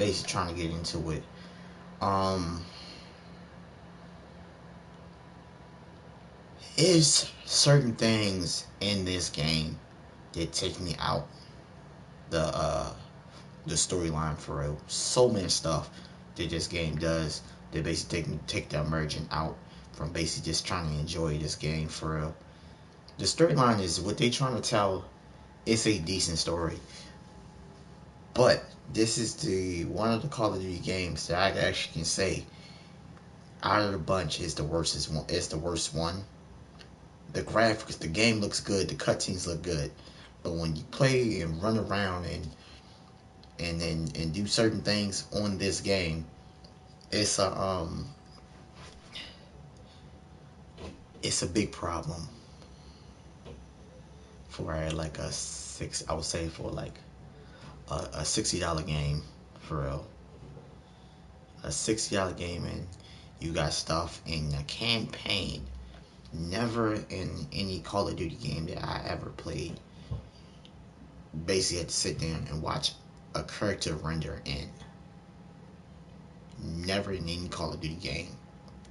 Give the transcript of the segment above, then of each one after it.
basically trying to get into it. Um, is certain things in this game that take me out the the storyline for real. So many stuff that this game does that basically take the immersion out from basically just trying to enjoy this game for real. The storyline is what they trying to tell. It's a decent story, but this is the one of the Call of Duty games that I actually can say out of the bunch is the worst one. It's the worst one. The graphics, the game looks good, the cutscenes look good, but when you play and run around and do certain things on this game, it's a big problem for like a six. I would say for like a $60 game for real. A $60 game, and you got stuff in the campaign. Never in any Call of Duty game that I ever played basically had to sit down and watch a character render in. Never in any Call of Duty game.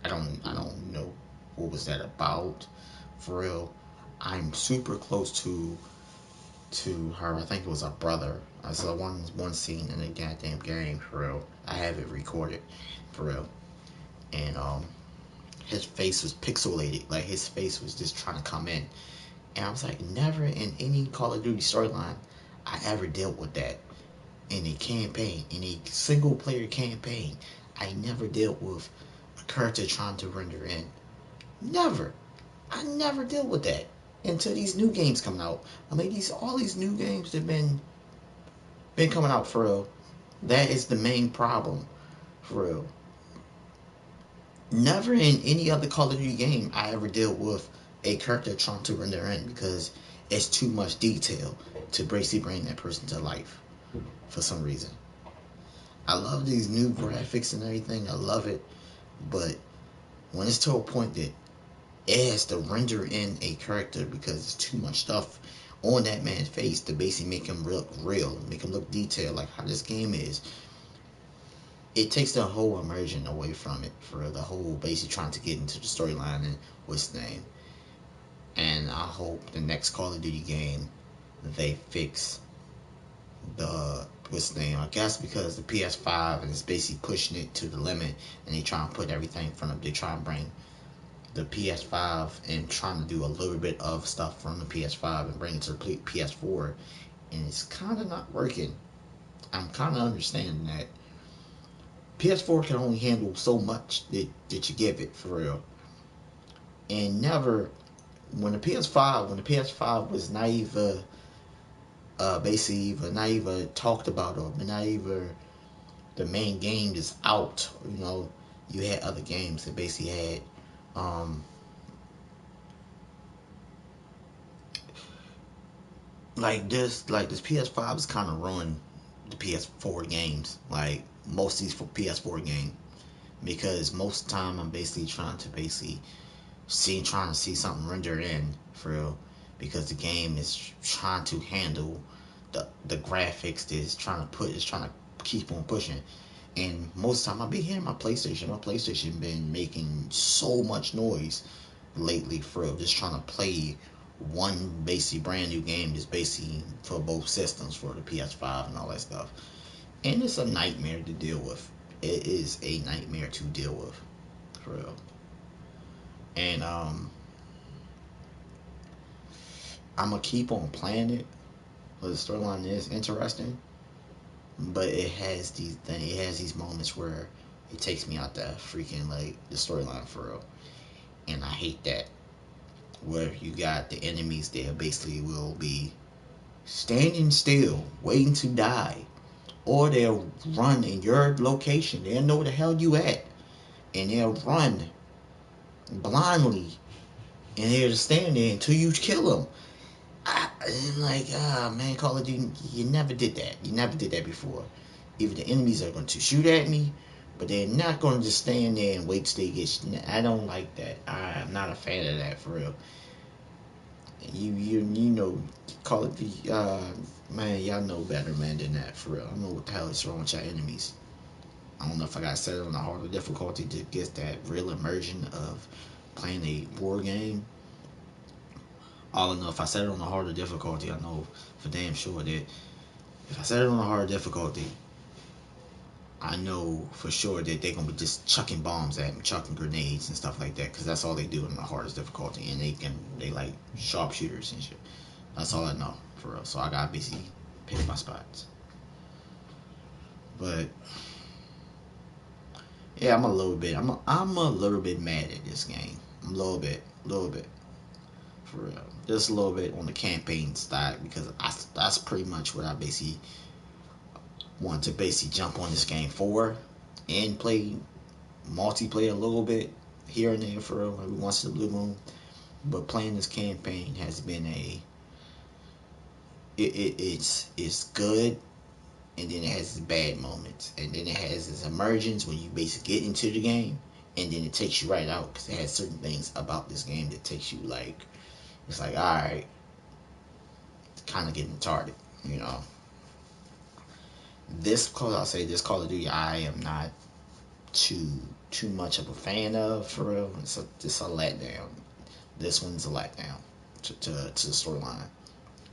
I don't know what was that about. For real. I'm super close to her. I think it was a brother. I saw one scene in the goddamn game for real. I have it recorded for real. And his face was pixelated. Like his face was just trying to come in. And I was like, never in any Call of Duty storyline I ever dealt with that. In a campaign, in a single player campaign, I never dealt with a character trying to render in. Never. I never dealt with that until these new games coming out. I mean, all these new games that been coming out for real. That is the main problem for real. Never in any other Call of Duty game I ever dealt with a character trying to render in because it's too much detail to basically bring that person to life for some reason. I love these new graphics and everything. I love it, but when it's to a point that it has to render in a character because it's too much stuff on that man's face to basically make him look real, make him look detailed, like how this game is. It takes the whole immersion away from it for the whole basically trying to get into the storyline and what's the name. And I hope the next Call of Duty game they fix the what's the name. I guess because the PS5 is basically pushing it to the limit, and they try and put everything in front of. They try and bring the PS5 and trying to do a little bit of stuff from the PS5 and bring it to the PS4, and it's kind of not working. I'm kind of understanding that PS4 can only handle so much that you give it for real, and never when the PS5 was naive, basically not even talked about or not even the main game is out. You know, you had other games that basically had um, like this PS5 is kind of ruined the PS4 games. Like most of these for PS4 game because most of the time I'm basically trying to basically trying to see something render in for real because the game is trying to handle the graphics that is trying to keep on pushing. And most of the time I be hearing my PlayStation. My PlayStation been making so much noise lately for real, just trying to play one basically brand new game just basically for both systems for the PS5 and all that stuff. And it's a nightmare to deal with. It is a nightmare to deal with for real. And I'm gonna keep on playing it. The storyline is interesting, but it has these moments where it takes me out the freaking like the storyline for real, and I hate that. Where you got the enemies that basically will be standing still, waiting to die, or they'll run in your location. They'll know where the hell you at, and they'll run blindly, and they'll just stand there until you kill them. I'm like, man, Call of Duty, you never did that. You never did that before. Either the enemies are going to shoot at me, but they're not going to just stand there and wait till they get. I don't like that. I'm not a fan of that for real. You know, Call of Duty, man, y'all know better, man, than that for real. I don't know what the hell is wrong with y'all enemies. I don't know if I got set it on the harder difficulty to get that real immersion of playing a war game. All I know, if I set it on the harder difficulty, I know for damn sure that if I set it on the harder difficulty, I know for sure that they're gonna be just chucking bombs at me, chucking grenades and stuff like that, because that's all they do in the hardest difficulty, and they like sharpshooters and shit. That's all I know for real. So I gotta basically pick my spots. But yeah, I'm a little bit mad at this game. I'm a little bit for real. Just a little bit on the campaign side, because that's pretty much what I basically want to basically jump on this game for, and play multiplayer a little bit here and there for real, every once in a blue moon. But playing this campaign has been it's good, and then it has its bad moments, and then it has its emergence when you basically get into the game, and then it takes you right out, because it has certain things about this game that takes you like, it's like, all right, it's kind of getting retarded, you know. This Call of Duty, I am not too much of a fan of for real. It's a letdown. This one's a letdown to the storyline.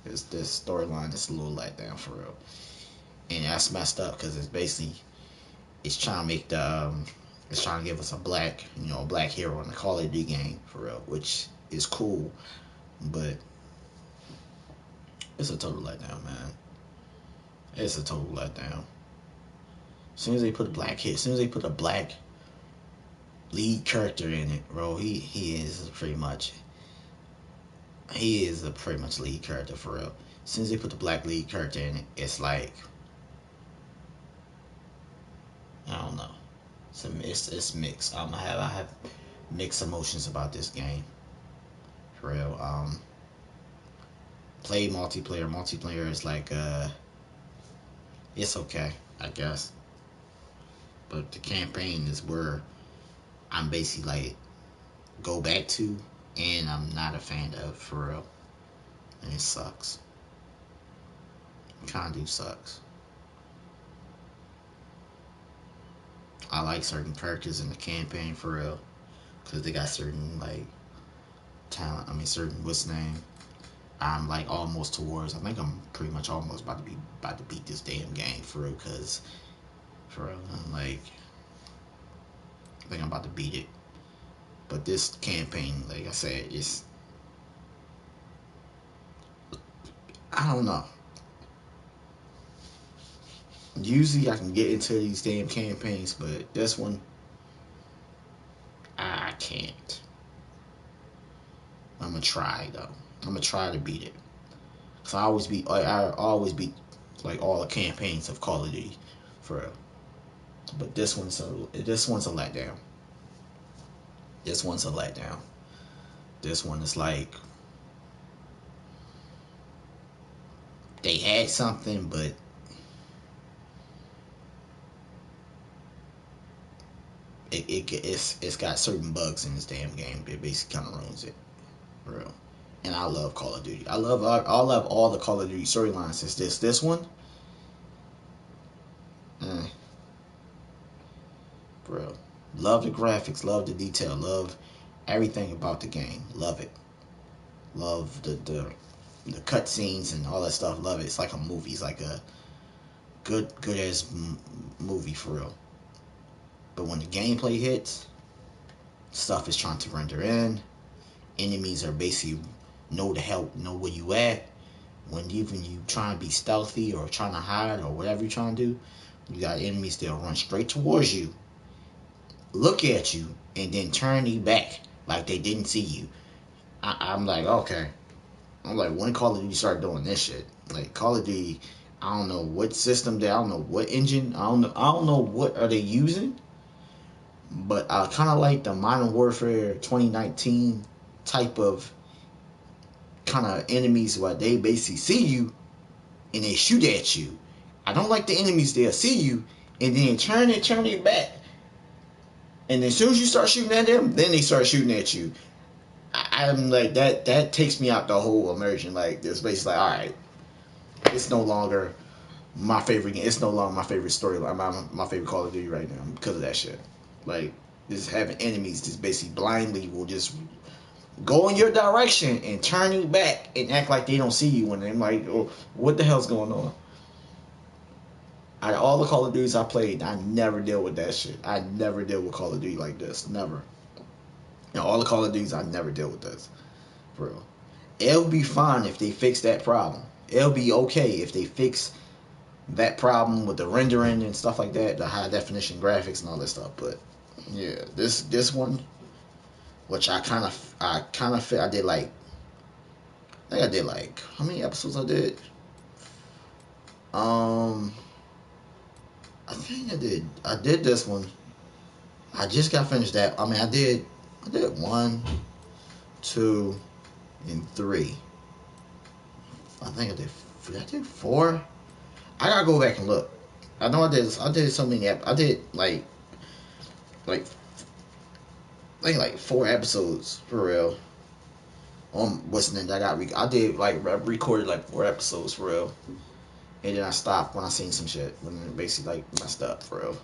This storyline is a little letdown for real, and that's messed up, because it's trying to make it's trying to give us a black hero in the Call of Duty game for real, which is cool, but it's a total letdown, man. It's a total letdown. As soon as they put a black lead character in it, bro, he is a pretty much lead character for real. As soon as they put the black lead character in it, it's like, I don't know. It's mixed. I have mixed emotions about this game for real. Play multiplayer. Multiplayer is like it's okay, I guess. But the campaign is where I'm basically like go back to, and I'm not a fan of for real. And it sucks. It kinda do sucks. I like certain characters in the campaign for real, because they got certain like talent. I mean, certain what's name. I'm like almost towards. I think I'm pretty much almost about to beat this damn game for real, because for real, I'm like, I think I'm about to beat it. But this campaign, like I said, I don't know. Usually I can get into these damn campaigns, but this one, I can't. I'm gonna try though. I'm gonna try to beat it. Cause I always beat like all the campaigns of Call of Duty, for real. But this one's a letdown. This one's a letdown. This one is like, they had something, but it's got certain bugs in this damn game that basically kind of ruins it, for real. And I love Call of Duty. I love all the Call of Duty storylines. It's this one, bro. Love the graphics, love the detail, love everything about the game. Love it. Love the cutscenes and all that stuff. Love it. It's like a movie. It's like a good ass movie for real. But when the gameplay hits, stuff is trying to render in. Enemies are basically know where you at. When even you trying to be stealthy or trying to hide or whatever you're trying to do, you got enemies that'll run straight towards you, look at you, and then turn you back like they didn't see you. I'm like, okay. I'm like, when Call of Duty start doing this shit? Like Call of Duty, I don't know what system I don't know what engine, I don't know what are they using. But I kind of like the Modern Warfare 2019 type of kind of enemies where they basically see you and they shoot at you. I don't like the enemies that see you and then turn it back. And as soon as you start shooting at them, then they start shooting at you. I'm like, that takes me out the whole immersion. Like, it's basically like, all right, it's no longer my favorite game. It's no longer my favorite storyline. My favorite Call of Duty right now because of that shit. Like, just having enemies just basically blindly will just go in your direction and turn you back and act like they don't see you, and they're like, oh, what the hell's going on? Out of all the Call of Duties I played, I never deal with that shit. I never deal with Call of Duty like this. Never. All the Call of Duties, I never deal with this. For real. It'll be fine if they fix that problem. It'll be okay if they fix that problem with the rendering and stuff like that, the high definition graphics and all that stuff. But yeah, this one, which I kind of feel I did like. I think I did like how many episodes I did. I think I did this one. I just got finished that. I mean, I did 1, 2, and 3. I think did I do 4? I gotta go back and look. I know I did so many. I did like I think like 4 episodes for real. What's the name? I did like recorded like 4 episodes for real, and then I stopped when I seen some shit when it basically like messed up for real,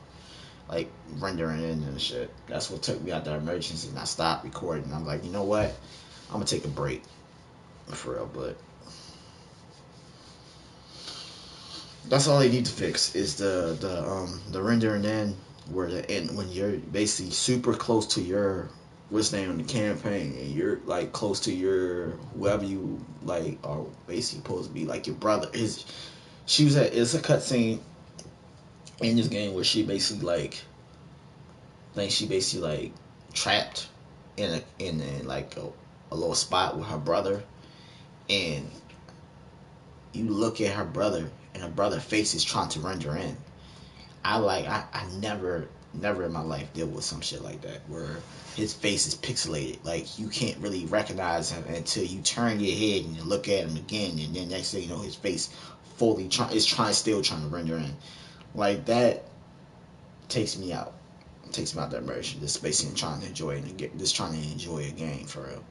like rendering in and shit. That's what took me out the emergency, and I stopped recording. I'm like, you know what? I'm gonna take a break for real, but that's all they need to fix is the rendering in where the end when you're basically super close to your what's name in the campaign and you're like close to your whoever you like are basically supposed to be like your brother is. It's a cutscene in this game where she basically like trapped in like a little spot with her brother, and you look at her brother and her brother's face is trying to render in. I never in my life deal with some shit like that where his face is pixelated. Like you can't really recognize him until you turn your head and you look at him again, and then next thing you know his face still trying to render in. Like that takes me out. It takes me out that immersion. Just basically trying to enjoy it and just trying to enjoy a game for real.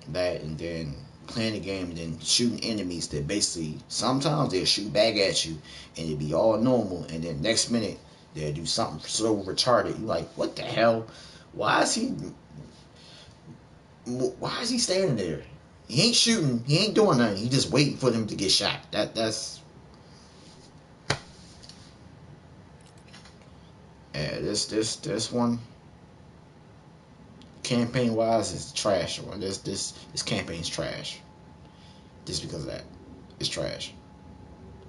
That and then playing the game and then shooting enemies that basically sometimes they'll shoot back at you and it'll be all normal, and then next minute they'll do something so retarded. You like, what the hell? Why is he standing there? He ain't shooting. He ain't doing nothing. He just waiting for them to get shot. That's yeah. This one campaign wise is trash. One this campaign's trash. Just because of that, it's trash.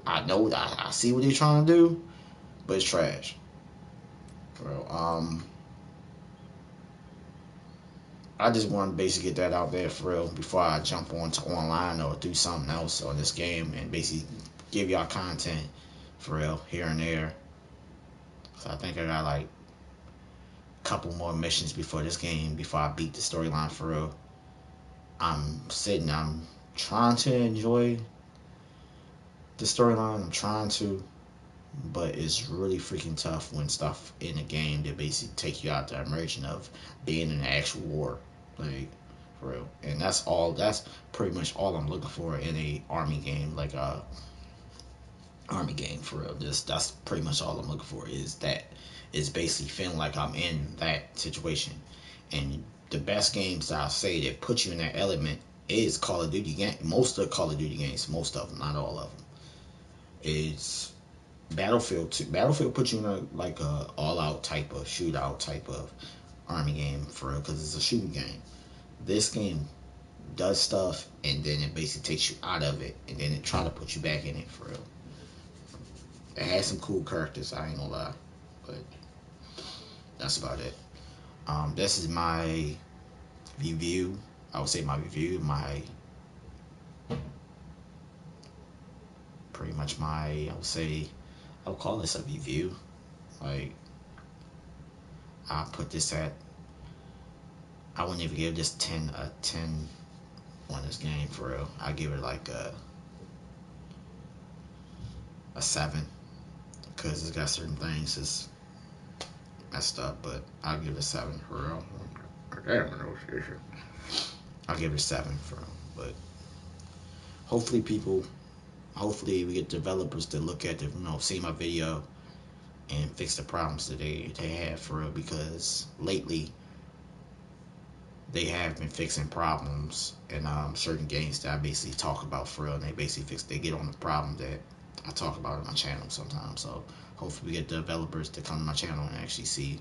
I know I see what they're trying to do, but it's trash. Bro, I just want to basically get that out there for real before I jump on to online or do something else on this game and basically give y'all content for real here and there. So I think I got like a couple more missions before I beat the storyline for real. I'm trying to enjoy the storyline. I'm trying to, but it's really freaking tough when stuff in the game that basically take you out the immersion of being in an actual war, like for real. And that's pretty much all I'm looking for in a army game, like a army game for real. That's pretty much all I'm looking for is basically feeling like I'm in that situation. And the best games that I'll say that put you in that element is Call of Duty game. Most of the Call of Duty games, most of them, not all of them, is Battlefield 2. Battlefield puts you in a all-out type of shootout type of army game for real because it's a shooting game. This game does stuff and then it basically takes you out of it and then it try to put you back in it for real. It has some cool characters, I ain't gonna lie, but that's about it. This is my review. I would say my review, pretty much I would call this a review. Like, I wouldn't even give this 10 on this game for real. I give it like a 7 because it's got certain things that's messed up, but I'll give it a 7 for real. I'll give it a 7 for real, but hopefully people hopefully we get developers to look at the, see my video and fix the problems that they have for real, because lately they have been fixing problems in certain games that I basically talk about for real, and they get on the problem that I talk about on my channel sometimes. So hopefully we get developers to come to my channel and actually see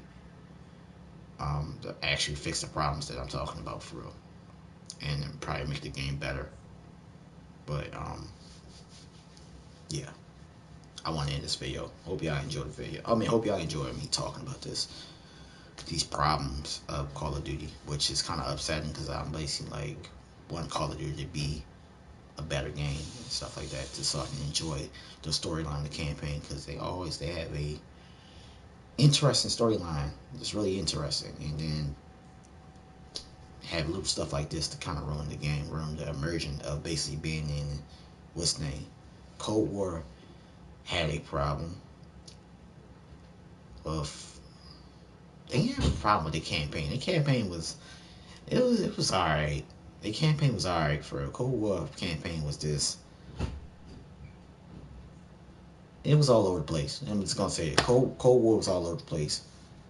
to actually fix the problems that I'm talking about for real, and then probably make the game better. But yeah, I want to end this video. Hope y'all enjoyed the video. Hope y'all enjoyed me talking about these problems of Call of Duty, which is kind of upsetting because I'm basically like want Call of Duty to be a better game and stuff like that, just so I can enjoy the storyline, the campaign, because they have a interesting storyline. It's really interesting, and then have little stuff like this to kind of ruin the game, ruin the immersion of basically being in what's name. Cold War had a problem of they didn't have a problem with the campaign. The campaign was it was alright. The campaign was alright for a Cold War campaign was this. It was all over the place. I'm just gonna say it. Cold War was all over the place.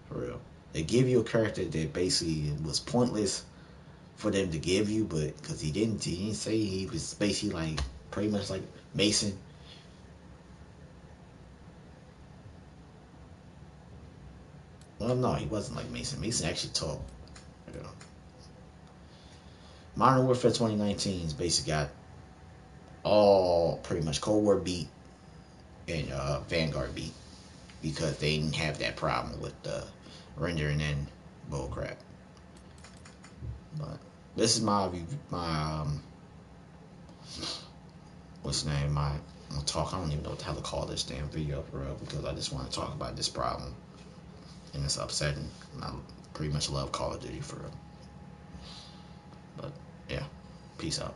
For real. They give you a character that basically was pointless for them to give you, but because he didn't say he was basically like pretty much like Mason. Well, no, he wasn't like Mason. Mason actually talked. You know. Modern Warfare 2019's basically got all pretty much Cold War beat and Vanguard beat, because they didn't have that problem with the rendering and bullcrap. But this is my what's the name? I'm gonna talk. I don't even know what the hell to call this damn video for real, because I just want to talk about this problem, and it's upsetting. And I pretty much love Call of Duty for real. But yeah, peace out.